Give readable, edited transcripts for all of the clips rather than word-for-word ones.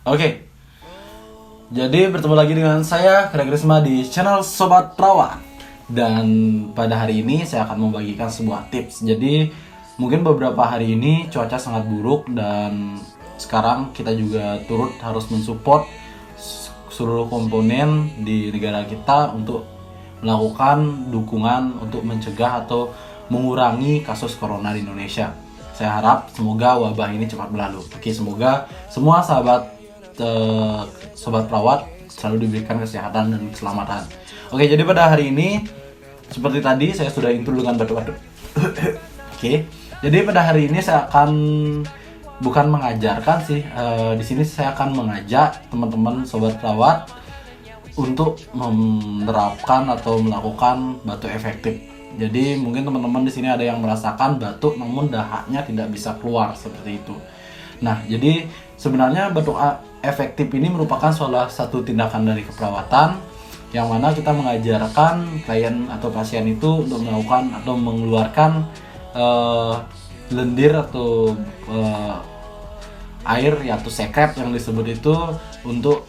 Oke, jadi bertemu lagi dengan saya Kira Krisma di channel Sobat Perawat. Dan pada hari ini saya akan membagikan sebuah tips. Jadi mungkin beberapa hari ini cuaca sangat buruk dan sekarang kita juga turut harus mensupport seluruh komponen di negara kita untuk melakukan dukungan untuk mencegah atau mengurangi kasus corona di Indonesia. Saya harap semoga wabah ini cepat berlalu. Oke, semoga semua sobat perawat selalu diberikan kesehatan dan keselamatan. Oke, jadi pada hari ini seperti tadi saya sudah intro dengan batuk-batuk. Oke, jadi pada hari ini saya akan bukan mengajarkan sih. Di sini saya akan mengajak teman-teman sobat perawat untuk menerapkan atau melakukan batuk efektif. Jadi mungkin teman-teman di sini ada yang merasakan batuk namun dahaknya tidak bisa keluar seperti itu. Nah, jadi sebenarnya batuk efektif ini merupakan salah satu tindakan dari keperawatan yang mana kita mengajarkan klien atau pasien itu untuk melakukan atau mengeluarkan lendir atau air atau sekret yang disebut itu untuk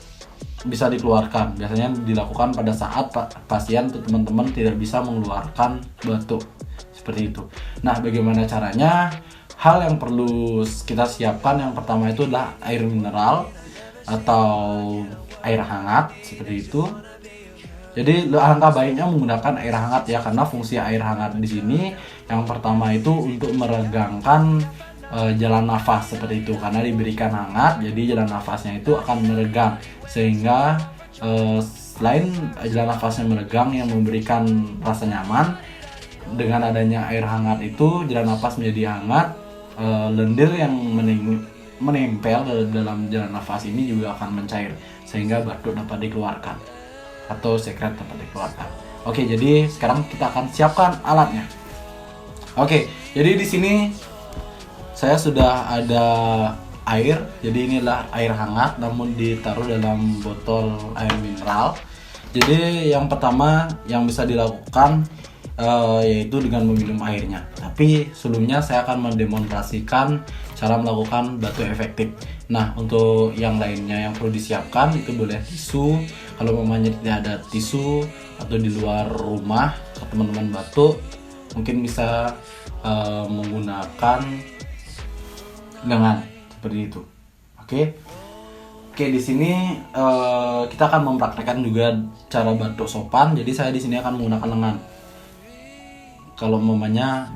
bisa dikeluarkan. Biasanya dilakukan pada saat pasien atau teman-teman tidak bisa mengeluarkan batuk seperti itu. Nah, bagaimana caranya? Hal yang perlu kita siapkan yang pertama itu adalah air mineral atau air hangat seperti itu. Jadi alangkah baiknya menggunakan air hangat ya, karena fungsi air hangat di sini yang pertama itu untuk meregangkan jalan nafas seperti itu, karena diberikan hangat jadi jalan nafasnya itu akan meregang sehingga selain jalan nafasnya meregang yang memberikan rasa nyaman, dengan adanya air hangat itu jalan nafas menjadi hangat, lendir yang menempel dalam jalan nafas ini juga akan mencair sehingga batuk dapat dikeluarkan atau sekret dapat dikeluarkan. Oke, jadi sekarang kita akan siapkan alatnya. Oke, jadi di sini saya sudah ada air, jadi inilah air hangat namun ditaruh dalam botol air mineral. Jadi yang pertama yang bisa dilakukan yaitu dengan meminum airnya. Tapi sebelumnya saya akan mendemonstrasikan cara melakukan batuk efektif. Nah, untuk yang lainnya yang perlu disiapkan itu boleh tisu. Kalau mamanya tidak ada tisu atau di luar rumah teman-teman batuk, mungkin bisa menggunakan lengan seperti itu. Oke, di sini kita akan mempraktekkan juga cara batuk sopan. Jadi saya di sini akan menggunakan lengan. Kalau mamanya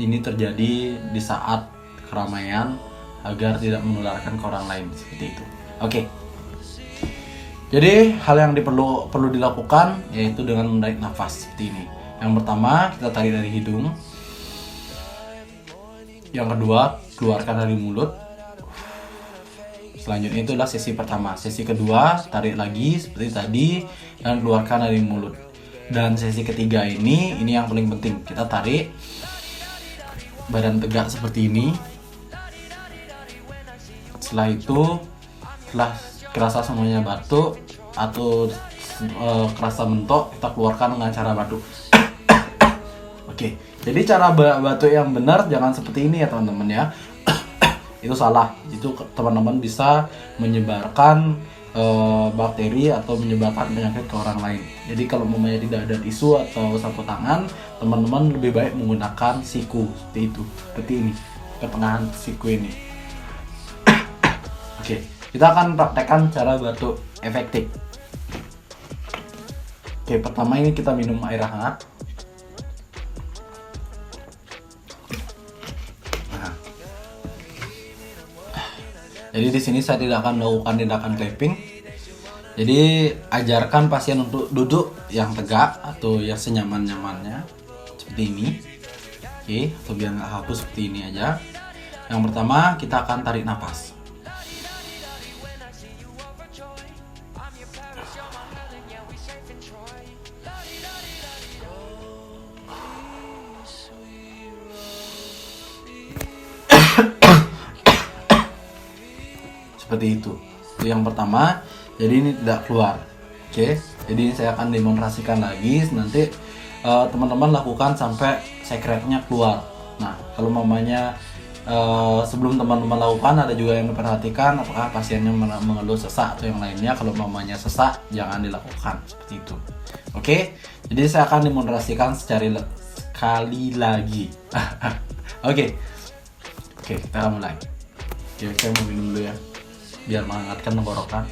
ini terjadi di saat keramaian agar tidak menularkan ke orang lain seperti itu. Oke. Jadi hal yang perlu dilakukan yaitu dengan menarik nafas seperti ini. Yang pertama kita tarik dari hidung. Yang kedua keluarkan dari mulut. Selanjutnya itu adalah sesi pertama. Sesi kedua tarik lagi seperti tadi dan keluarkan dari mulut. Dan sesi ketiga ini yang paling penting. Kita tarik badan tegak seperti ini. Setelah itu, setelah kerasa semuanya batuk atau kerasa mentok, kita keluarkan dengan cara batuk. Oke, jadi cara batuk yang benar jangan seperti ini ya teman-teman ya. Itu salah. Itu teman-teman bisa menyebarkan bakteri atau menyebarkan penyakit ke orang lain. Jadi kalau mamanya tidak ada tisu atau sapu tangan, teman-teman lebih baik menggunakan siku seperti ini, pertengahan siku ini. Oke, kita akan praktekkan cara batuk efektif. Oke, pertama ini kita minum air hangat. Nah. Jadi di sini saya tidak akan melakukan tindakan clapping. Jadi ajarkan pasien untuk duduk yang tegak atau yang senyaman-nyamannya seperti ini. Oke, atau biar nggak hapus seperti ini aja. Yang pertama kita akan tarik nafas. Seperti itu yang pertama, jadi ini tidak keluar. Oke, jadi saya akan demonstrasikan lagi nanti teman-teman lakukan sampai sekretnya keluar. Nah, kalau mamanya sebelum teman-teman lakukan ada juga yang diperhatikan apakah pasiennya mengeluh sesak atau yang lainnya. Kalau mamanya sesak jangan dilakukan seperti itu. Oke, jadi saya akan demonstrasikan sekali lagi. Oke, kita mulai. Oke, saya mau minum dulu ya biar menghangatkan tenggorokan.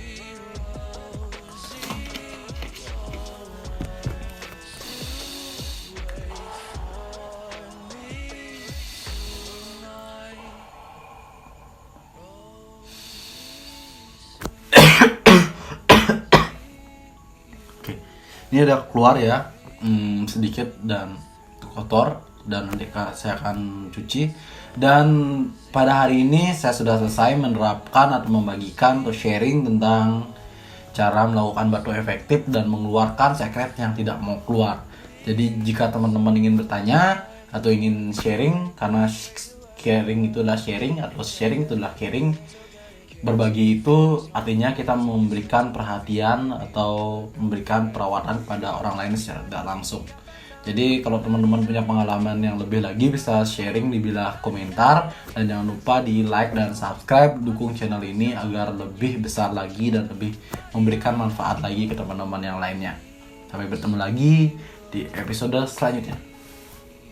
Ini udah keluar ya, sedikit dan kotor, dan nanti saya akan cuci. Dan pada hari ini saya sudah selesai menerapkan atau membagikan atau sharing tentang cara melakukan batu efektif dan mengeluarkan sekret yang tidak mau keluar. Jadi jika teman-teman ingin bertanya atau ingin sharing, karena sharing itulah sharing atau sharing itulah caring, berbagi itu artinya kita memberikan perhatian atau memberikan perawatan kepada orang lain secara tidak langsung. Jadi kalau teman-teman punya pengalaman yang lebih lagi bisa sharing di bilah komentar, dan jangan lupa di like dan subscribe, dukung channel ini agar lebih besar lagi dan lebih memberikan manfaat lagi ke teman-teman yang lainnya. Sampai bertemu lagi di episode selanjutnya.